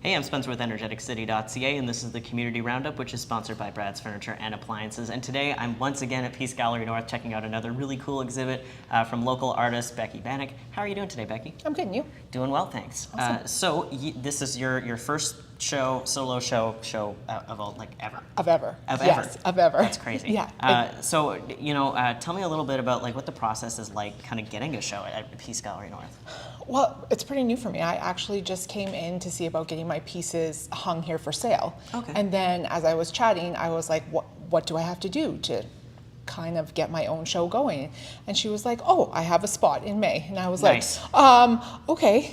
Hey, I'm Spencer with energeticcity.ca, and this is the Community Roundup, which is sponsored by Brad's Furniture and Appliances. And today, I'm once again at Peace Gallery North checking out another really cool exhibit from local artist Becky Banack. How are you doing today, Becky? I'm good, and you? Doing well, thanks. Awesome. This is your first solo show of all, like, ever? Of ever. Of ever? Yes, of ever. That's crazy. Yeah. Tell me a little bit about, like, what the process is like kind of getting a show at Peace Gallery North. Well, it's pretty new for me. I actually just came in to see about getting my pieces hung here for sale. Okay. And then as I was chatting, I was like, what do I have to do to kind of get my own show going? And she was like, oh, I have a spot in May. And I was Nice. like, okay.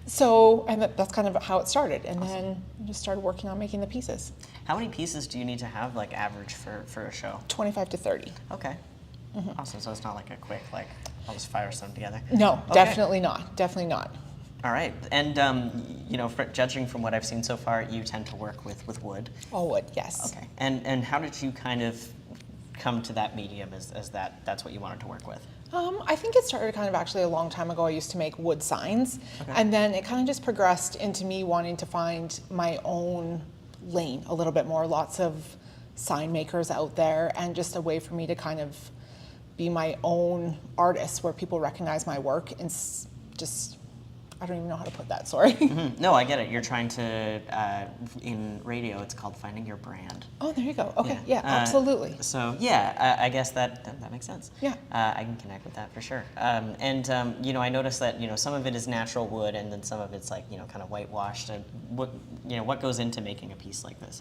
So, and that's kind of how it started. And then I just started working on making the pieces. How many pieces do you need to have, like, average for a show? 25 to 30. Okay. Awesome. So it's not like a quick, like, I'll just fire some together. No, Okay. definitely not. Definitely not. All right. And, judging from what I've seen so far, you tend to work with wood. Oh, wood, yes. Okay. And how did you kind of come to that medium as that's what you wanted to work with? I think it started kind of actually a long time ago. I used to make wood signs, Okay. and then it kind of just progressed into me wanting to find my own lane a little bit more. Lots of sign makers out there, and just a way for me to kind of be my own artist where people recognize my work and just, I don't even know how to put that, sorry. No, I get it. You're trying to, in radio, it's called finding your brand. Oh, there you go. Okay, yeah, absolutely. So yeah, I guess that makes sense. Yeah. I can connect with that for sure. I noticed that some of it is natural wood, and then some of it's like kind of whitewashed. And what goes into making a piece like this?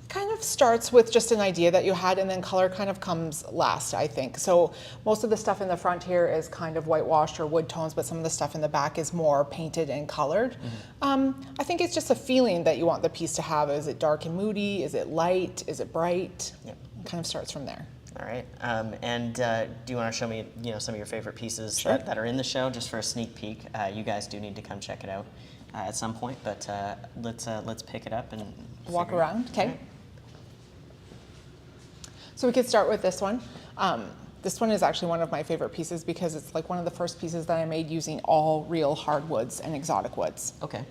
Kind of starts with just an idea that you had, and then color kind of comes last, I think. So most of the stuff in the front here is kind of whitewashed or wood tones, but some of the stuff in the back is more painted and colored. I think it's just a feeling that you want the piece to have. Is it dark and moody? Is it light? Is it bright? Yep. It kind of starts from there. All right. Do you want to show me some of your favorite pieces Sure. that are in the show, just for a sneak peek? You guys do need to come check it out at some point, but let's pick it up and Walk figure it out. around, okay? All right. So we could start with this one. This one is actually one of my favorite pieces because it's like one of the first pieces that I made using all real hardwoods and exotic woods. Okay.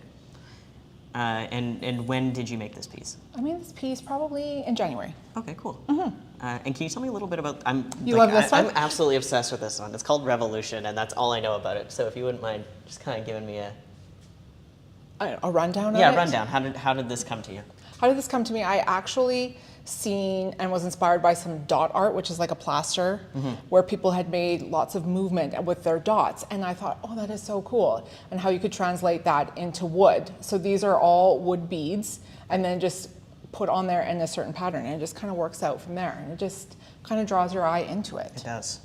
And when did you make this piece? I made this piece probably in January. Okay, cool. And can you tell me a little bit about? Love this one? I'm absolutely obsessed with this one. It's called Revolution, and that's all I know about it. So if you wouldn't mind just kind of giving me A rundown of it? yeah rundown. How did this come to you? How did this come to me? I actually seen and was inspired by some dot art, which is like a plaster, where people had made lots of movement with their dots. And I thought, oh, that is so cool. And how you could translate that into wood. So these are all wood beads, and then just put on there in a certain pattern. And it just kind of works out from there. And it just kind of draws your eye into it. It does.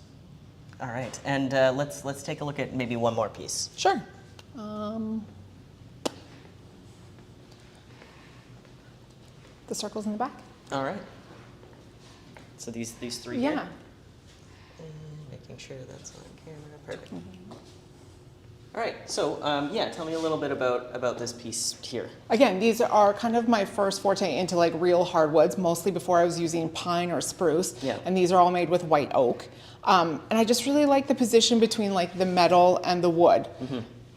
All right. And let's take a look at maybe one more piece. Sure. The circles in the back. All right. So these three Yeah. here. And making sure that's on camera. Perfect. All right. So tell me a little bit about this piece here. Again, these are kind of my first forte into like real hardwoods, mostly before I was using pine or spruce. Yeah. And these are all made with white oak. And I just really like the position between like the metal and the wood.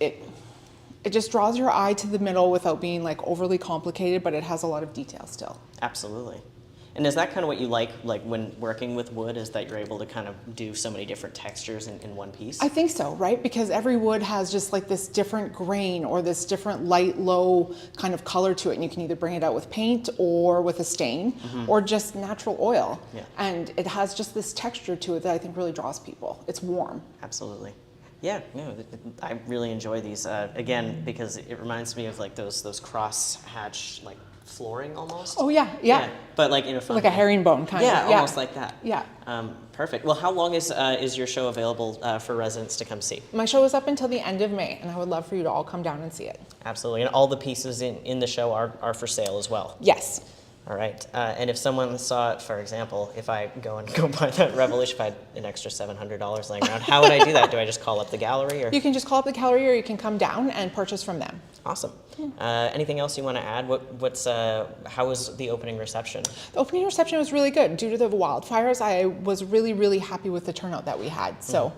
It just draws your eye to the middle without being like overly complicated, but it has a lot of detail still. Absolutely. And is that kind of what you like when working with wood, is that you're able to kind of do so many different textures in one piece? I think so, right? Because every wood has just like this different grain or this different light, low kind of color to it. And you can either bring it out with paint or with a stain or just natural oil. Yeah. And it has just this texture to it that I think really draws people. It's warm. Absolutely. Yeah, no, I really enjoy these, again, because it reminds me of like those cross-hatch like flooring almost. Oh yeah, yeah. But like in a fun Like a way. herringbone kind of. Yeah, almost like that. Yeah. Perfect. Well, how long is your show available for residents to come see? My show is up until the end of May, and I would love for you to all come down and see it. Absolutely. And all the pieces in the show are for sale as well. Yes. All right. And if someone saw it, for example, if I go buy that Revolution, if I had an extra $700 laying around, how would I do that? Do I just call up the gallery? Or? You can just call up the gallery, or you can come down and purchase from them. Awesome. Anything else you want to add? How was the opening reception? The opening reception was really good. Due to the wildfires, I was really, really happy with the turnout that we had. So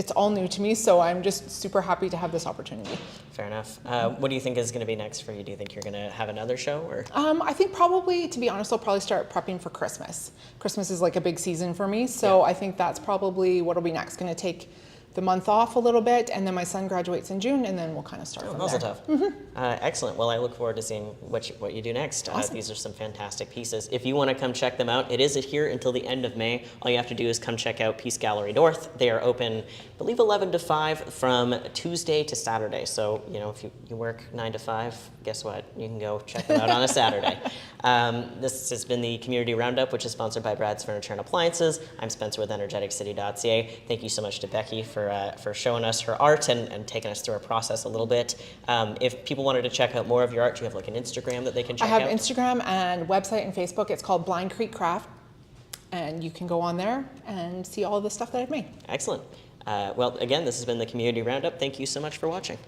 it's all new to me, so I'm just super happy to have this opportunity. Fair enough. What do you think is going to be next for you? Do you think you're going to have another show? Or? I think probably, to be honest, I'll probably start prepping for Christmas. Christmas is like a big season for me, so I think that's probably what'll be next. Going to take the month off a little bit, and then my son graduates in June, and then we'll kind of start from Mazel there. tov. Excellent. Well, I look forward to seeing what you do next. Awesome. These are some fantastic pieces. If you want to come check them out, it is here until the end of May. All you have to do is come check out Peace Gallery North. They are open, I believe, 11 to 5 from Tuesday to Saturday. So, you know, if you work 9 to 5, guess what? You can go check them out on a Saturday. This has been the Community Roundup, which is sponsored by Brad's Furniture and Appliances. I'm Spencer with EnergeticCity.ca. Thank you so much to Becky for showing us her art and taking us through our process a little bit. If people wanted to check out more of your art, do you have like an Instagram that they can check out? I have Instagram and website and Facebook. It's called Blind Creek Craft, and you can go on there and see all of the stuff that I've made. Excellent. Well, again, this has been the Community Roundup. Thank you so much for watching.